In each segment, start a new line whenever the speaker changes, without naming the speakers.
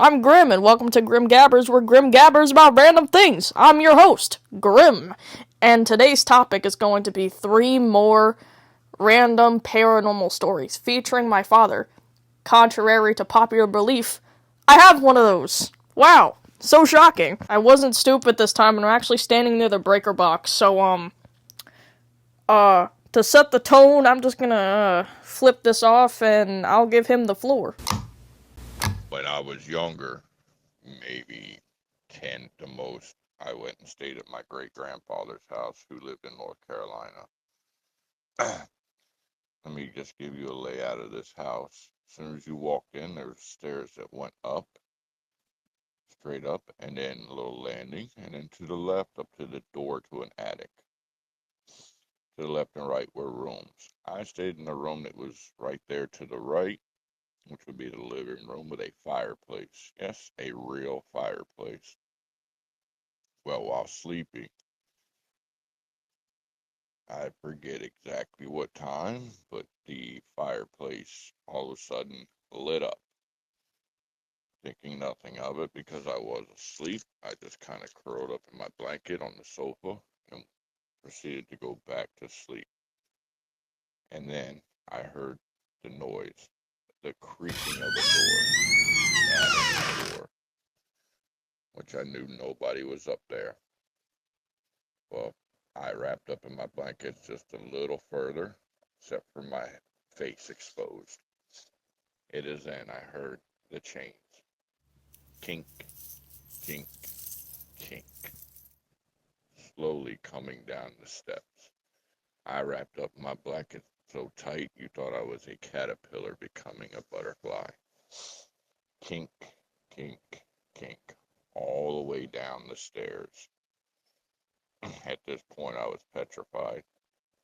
I'm Grimm, and welcome to Grimm Gabbers, where Grimm gabbers about random things. I'm your host, Grimm, and today's topic is going to be 3 more random paranormal stories featuring my father. Contrary to popular belief, I have one of those. Wow, so shocking. I wasn't stupid this time, and I'm actually standing near the breaker box, so, to set the tone, I'm just gonna, flip this off, and I'll give him the floor.
When I was younger, maybe 10 the most, I went and stayed at my great grandfather's house who lived in North Carolina. Let me just give you a layout of this house. As soon as you walked in, there were stairs that went up, straight up, and then a little landing, and then to the left up to the door to an attic. To the left and right were rooms. I stayed in the room that was right there to the right, which would be the living room with a fireplace. Yes, a real fireplace. Well, while sleeping, I forget exactly what time, but the fireplace all of a sudden lit up. Thinking nothing of it because I was asleep, I just kind of curled up in my blanket on the sofa and proceeded to go back to sleep. And then I heard the noise, the creaking of a door, the attic door, which I knew nobody was up there. Well, I wrapped up in my blankets just a little further, except for my face exposed. It is then I heard the chains kink, kink, kink, slowly coming down the steps. I wrapped up my blanket so tight you thought I was a caterpillar becoming a butterfly. Kink, kink, kink, all the way down the stairs. At this point, I was petrified.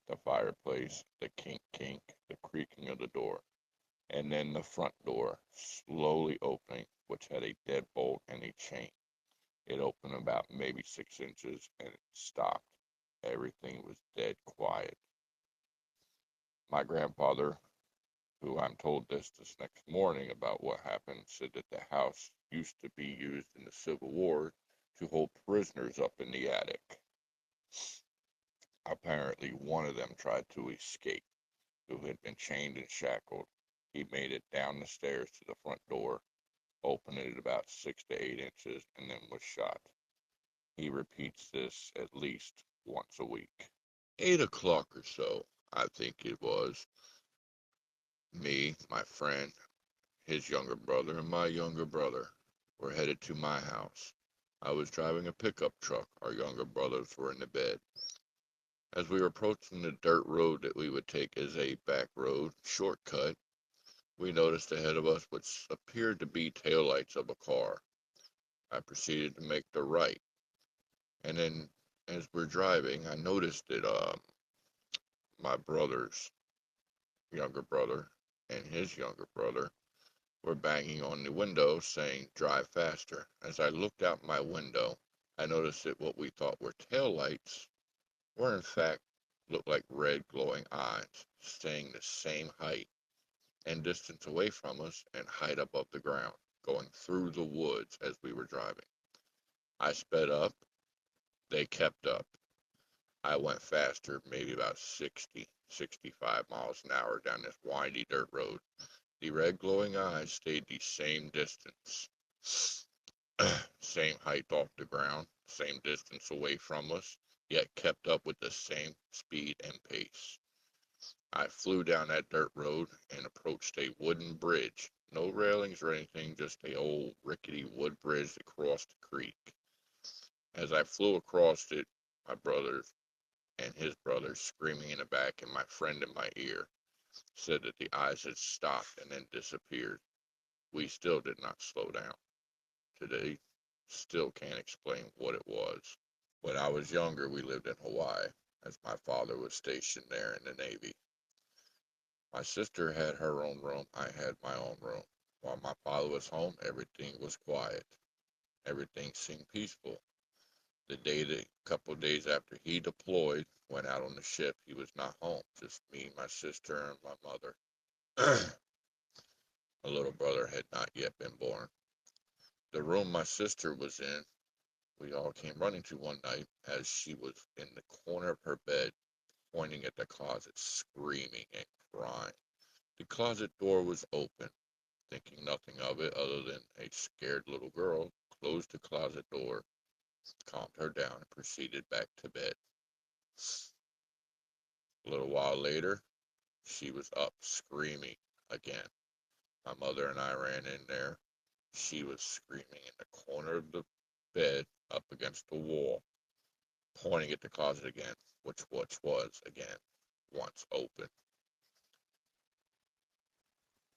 The fireplace, the kink, kink, the creaking of the door, and then the front door slowly opening, which had a deadbolt and a chain. It opened about maybe 6 inches and it stopped. Everything was dead quiet. My grandfather, who I'm told this next morning about what happened, said that the house used to be used in the Civil War to hold prisoners up in the attic. Apparently, one of them tried to escape, who had been chained and shackled. He made it down the stairs to the front door, opened it about 6 to 8 inches, and then was shot. He repeats this at least once a week. 8 o'clock or so, I think it was, me, my friend, his younger brother, and my younger brother were headed to my house. I was driving a pickup truck. Our younger brothers were in the bed. As we were approaching the dirt road that we would take as a back road shortcut, we noticed ahead of us what appeared to be taillights of a car. I proceeded to make the right, and then as we're driving, I noticed that my brother's younger brother and his younger brother were banging on the window saying, "Drive faster." As I looked out my window, I noticed that what we thought were taillights were in fact looked like red glowing eyes, staying the same height and distance away from us and height above the ground, going through the woods as we were driving. I sped up, they kept up. I went faster, maybe about 60, 65 miles an hour down this windy dirt road. The red glowing eyes stayed the same distance, same height off the ground, same distance away from us, yet kept up with the same speed and pace. I flew down that dirt road and approached a wooden bridge. No railings or anything, just a old rickety wood bridge that crossed the creek. As I flew across it, my brothers and his brothers screaming in the back and my friend in my ear said that the eyes had stopped and then disappeared. We still did not slow down. Today, still can't explain what it was. When I was younger, we lived in Hawaii, as my father was stationed there in the Navy. My sister had her own room, I had my own room. While my father was home, everything was quiet. Everything seemed peaceful. The couple of days after he deployed, went out on the ship, he was not home, just me, my sister, and my mother. My little brother had not yet been born. The room my sister was in, we all came running to one night as she was in the corner of her bed, pointing at the closet, screaming and crying. The closet door was open. Thinking nothing of it other than a scared little girl, closed the closet door, calmed her down, and proceeded back to bed. A little while later, she was up screaming again. My mother and I ran in there. She was screaming in the corner of the bed up against the wall, pointing at the closet again, which was, again, once open.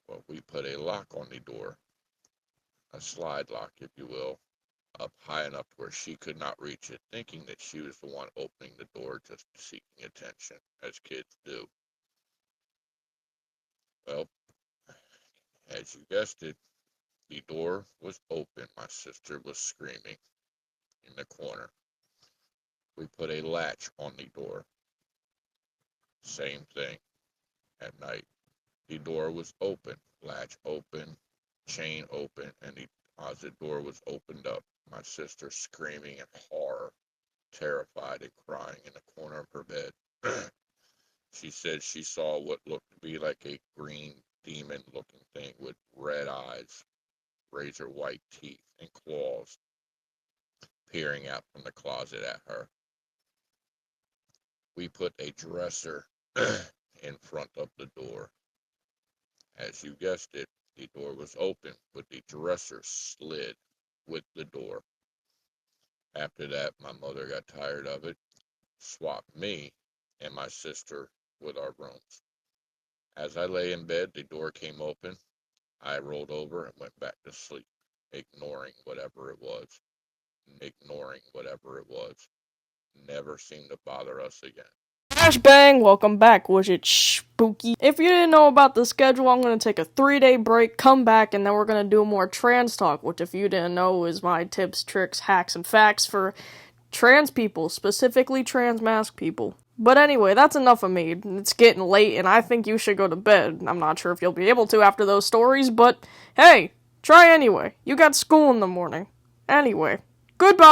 Well, we put a lock on the door, a slide lock, if you will, up high enough where she could not reach it, thinking that she was the one opening the door, just seeking attention, as kids do. Well, as you guessed it, the door was open. My sister was screaming in the corner. We put a latch on the door. Same thing at night. The door was open, latch open, chain open, and the closet door was opened up. My sister screaming in horror, terrified and crying in the corner of her bed. She said she saw what looked to be like a green demon-looking thing with red eyes, razor white teeth, and claws peering out from the closet at her. We put a dresser in front of the door. As you guessed it, the door was open, but the dresser slid with the door. After that, my mother got tired of it, swapped me and my sister with our rooms. As I lay in bed, the door came open. I rolled over and went back to sleep, ignoring whatever it was. Never seemed to bother us again.
Flashbang, welcome back. Was it spooky? If you didn't know about the schedule, I'm going to take a 3-day break, come back, and then we're going to do more trans talk, which if you didn't know is my tips, tricks, hacks, and facts for trans people, specifically trans mask people. But anyway, that's enough of me. It's getting late, and I think you should go to bed. I'm not sure if you'll be able to after those stories, but hey, try anyway. You got school in the morning. Anyway, goodbye!